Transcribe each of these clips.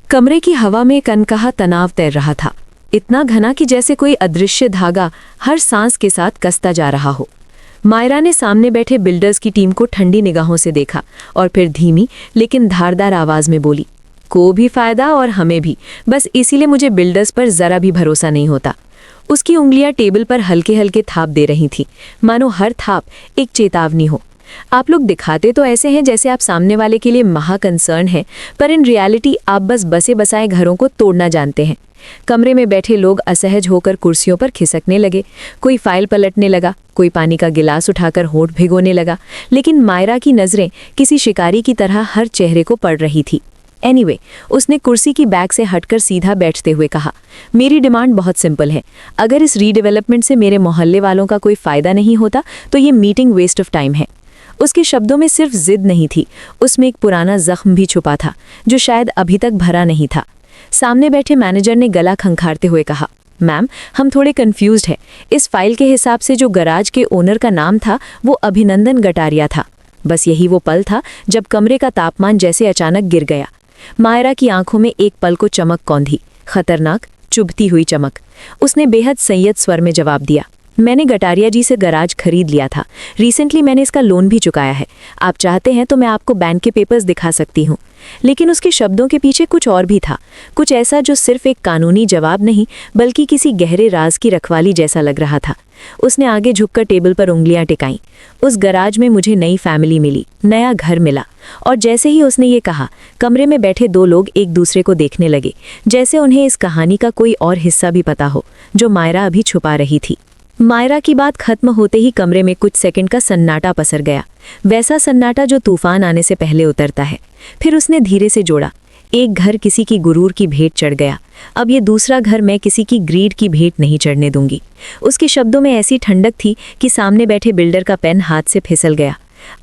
कमरे की हवा में कनकहा तनाव तैर रहा था, इतना घना कि जैसे कोई अदृश्य धागा हर सांस के साथ कसता जा रहा हो। मायरा ने सामने बैठे बिल्डर्स की टीम को ठंडी निगाहों से देखा और फिर धीमी लेकिन धारदार आवाज में बोली, को भी फायदा और हमें भी, बस इसीलिए मुझे बिल्डर्स पर जरा भी भरोसा नहीं होता। उसकी उंगलियां टेबल पर हल्के हल्के थाप दे रही थीं, मानो हर थाप एक चेतावनी हो। आप लोग दिखाते तो ऐसे हैं जैसे आप सामने वाले के लिए महा कंसर्न हैं, पर इन रियलिटी आप बस बसे बसाए घरों को तोड़ना जानते हैं। कमरे में बैठे लोग असहज होकर कुर्सियों पर खिसकने लगे, कोई फाइल पलटने लगा, कोई पानी का गिलास उठाकर होंठ भिगोने लगा, लेकिन मायरा की नजरें किसी शिकारी की तरह हर चेहरे को पड़ रही थी। एनीवे, उसने कुर्सी की बैग से हटकर सीधा बैठते हुए कहा, मेरी डिमांड बहुत सिंपल है। अगर इस रीडेवलपमेंट से मेरे मोहल्ले वालों का कोई फायदा नहीं होता तो ये मीटिंग वेस्ट ऑफ टाइम है। उसके शब्दों में सिर्फ जिद नहीं थी, उसमें एक पुराना जख्म भी छुपा था जो शायद अभी तक भरा नहीं था। सामने बैठे मैनेजर ने गला खंखारते हुए कहा, मैम, हम थोड़े कंफ्यूज्ड हैं। इस फाइल के हिसाब से जो गराज के ओनर का नाम था वो अभिनंदन गटारिया था। बस यही वो पल था जब कमरे का तापमान जैसे अचानक गिर गया। मायरा की आंखों में एक पल को चमक कौंधी, खतरनाक, चुभती हुई चमक। उसने बेहद संयत स्वर में जवाब दिया, मैंने गटारिया जी से गराज खरीद लिया था। रिसेंटली मैंने इसका लोन भी चुकाया है। आप चाहते हैं तो मैं आपको बैंक के पेपर्स दिखा सकती हूँ। लेकिन उसके शब्दों के पीछे कुछ और भी था, कुछ ऐसा जो सिर्फ एक कानूनी जवाब नहीं बल्कि किसी गहरे राज की रखवाली जैसा लग रहा था। उसने आगे झुककर टेबल पर उंगलियां टिकाईं। उस गराज में मुझे नई फैमिली मिली, नया घर मिला। और जैसे ही उसने ये कहा, कमरे में बैठे दो लोग एक दूसरे को देखने लगे, जैसे उन्हें इस कहानी का कोई और हिस्सा भी पता हो जो मायरा अभी छुपा रही थी। मायरा की बात खत्म होते ही कमरे में कुछ सेकंड का सन्नाटा पसर गया, वैसा सन्नाटा जो तूफान आने से पहले उतरता है। फिर उसने धीरे से जोड़ा, एक घर किसी की गुरूर की भेंट चढ़ गया, अब ये दूसरा घर मैं किसी की ग्रीड की भेंट नहीं चढ़ने दूंगी। उसके शब्दों में ऐसी ठंडक थी कि सामने बैठे बिल्डर का पेन हाथ से फिसल गया।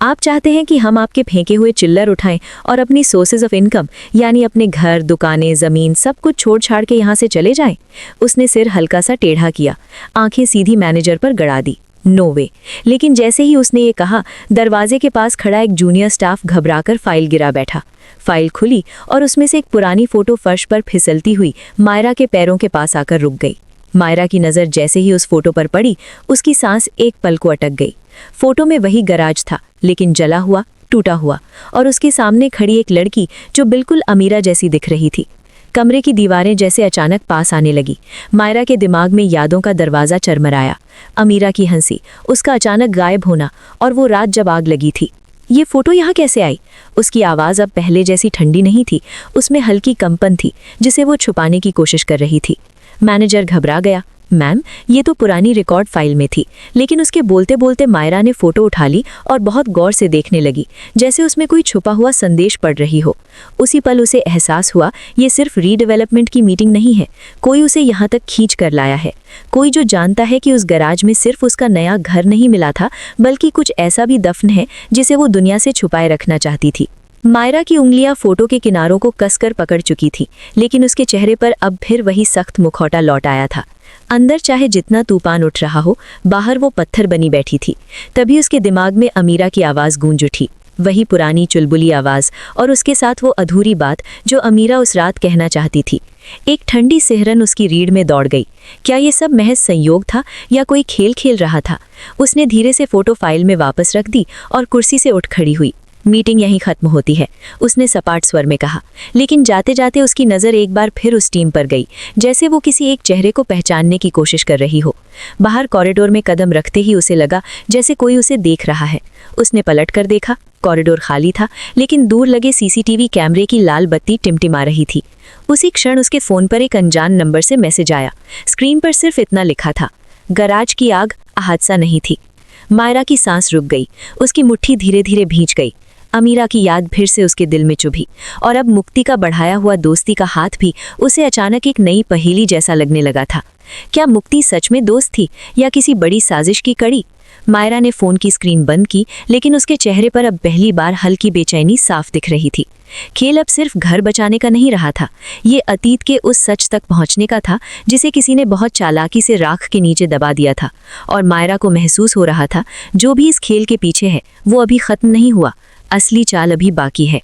आप चाहते हैं कि हम आपके फेंके हुए चिल्लर उठाएं और अपनी सोर्सेज ऑफ इनकम यानी अपने घर, दुकानें, जमीन सब कुछ छोड़ छाड़ के यहाँ से चले जाएं? उसने सिर हल्का सा टेढ़ा किया, आंखें सीधी मैनेजर पर गड़ा दी। नो वे। लेकिन जैसे ही उसने ये कहा, दरवाजे के पास खड़ा एक जूनियर स्टाफ घबराकर फाइल गिरा बैठा। फाइल खुली और उसमें से एक पुरानी फोटो फर्श पर फिसलती हुई मायरा के पैरों के पास आकर रुक गई। मायरा की नज़र जैसे ही उस फोटो पर पड़ी, उसकी सांस एक पल को अटक गई। फोटो में वही गराज था, लेकिन जला हुआ, टूटा हुआ, और उसके सामने खड़ी एक लड़की जो बिल्कुल अमीरा जैसी दिख रही थी। कमरे की दीवारें जैसे अचानक पास आने लगी। मायरा के दिमाग में यादों का दरवाज़ा चरमराया। अमीरा की हंसी, उसका अचानक गायब होना, और वो रात जब आग लगी थी। ये फोटो यहाँ कैसे आई? उसकी आवाज़ अब पहले जैसी ठंडी नहीं थी, उसमें हल्की कंपन थी जिसे वो छुपाने की कोशिश कर रही थी। मैनेजर घबरा गया। मैम, ये तो पुरानी रिकॉर्ड फाइल में थी। लेकिन उसके बोलते बोलते मायरा ने फोटो उठा ली और बहुत गौर से देखने लगी, जैसे उसमें कोई छुपा हुआ संदेश पढ़ रही हो। उसी पल उसे एहसास हुआ, ये सिर्फ रीडेवलपमेंट की मीटिंग नहीं है, कोई उसे यहाँ तक खींच कर लाया है। कोई जो जानता है कि उस गराज में सिर्फ उसका नया घर नहीं मिला था, बल्कि कुछ ऐसा भी दफन है जिसे वो दुनिया से छुपाए रखना चाहती थी। मायरा की उंगलियां फोटो के किनारों को कसकर पकड़ चुकी थी, लेकिन उसके चेहरे पर अब फिर वही सख्त मुखौटा लौट आया था। अंदर चाहे जितना तूफान उठ रहा हो, बाहर वो पत्थर बनी बैठी थी। तभी उसके दिमाग में अमीरा की आवाज़ गूंज उठी, वही पुरानी चुलबुली आवाज़, और उसके साथ वो अधूरी बात जो अमीरा उस रात कहना चाहती थी। एक ठंडी सिहरन उसकी रीढ़ में दौड़ गई। क्या ये सब महज संयोग था या कोई खेल खेल रहा था? उसने धीरे से फोटो फाइल में वापस रख दी और कुर्सी से उठ खड़ी हुई। मीटिंग यहीं खत्म होती है, उसने सपाट स्वर में कहा। लेकिन जाते जाते उसकी नज़र एक बार फिर उस टीम पर गई, जैसे वो किसी एक चेहरे को पहचानने की कोशिश कर रही हो। बाहर कॉरिडोर में कदम रखते ही उसे लगा जैसे कोई उसे देख रहा है। उसने पलट कर देखा, कॉरिडोर खाली था, लेकिन दूर लगे सीसीटीवी कैमरे की लाल बत्ती टिमटिमा रही थी। उसी क्षण उसके फ़ोन पर एक अनजान नंबर से मैसेज आया। स्क्रीन पर सिर्फ इतना लिखा था, गराज की आग हादसा नहीं थी। मायरा की सांस रुक गई, उसकी मुट्ठी धीरे धीरे भींच गई। अमीरा की याद फिर से उसके दिल में चुभी, और अब मुक्ति का बढ़ाया हुआ दोस्ती का हाथ भी उसे अचानक एक नई पहेली जैसा लगने लगा था। क्या मुक्ति सच में दोस्त थी या किसी बड़ी साजिश की कड़ी? मायरा ने फ़ोन की स्क्रीन बंद की, लेकिन उसके चेहरे पर अब पहली बार हल्की बेचैनी साफ दिख रही थी। खेल अब सिर्फ घर बचाने का नहीं रहा था, ये अतीत के उस सच तक पहुंचने का था जिसे किसी ने बहुत चालाकी से राख के नीचे दबा दिया था। और मायरा को महसूस हो रहा था, जो भी इस खेल के पीछे है वो अभी ख़त्म नहीं हुआ, असली चाल अभी बाकी है।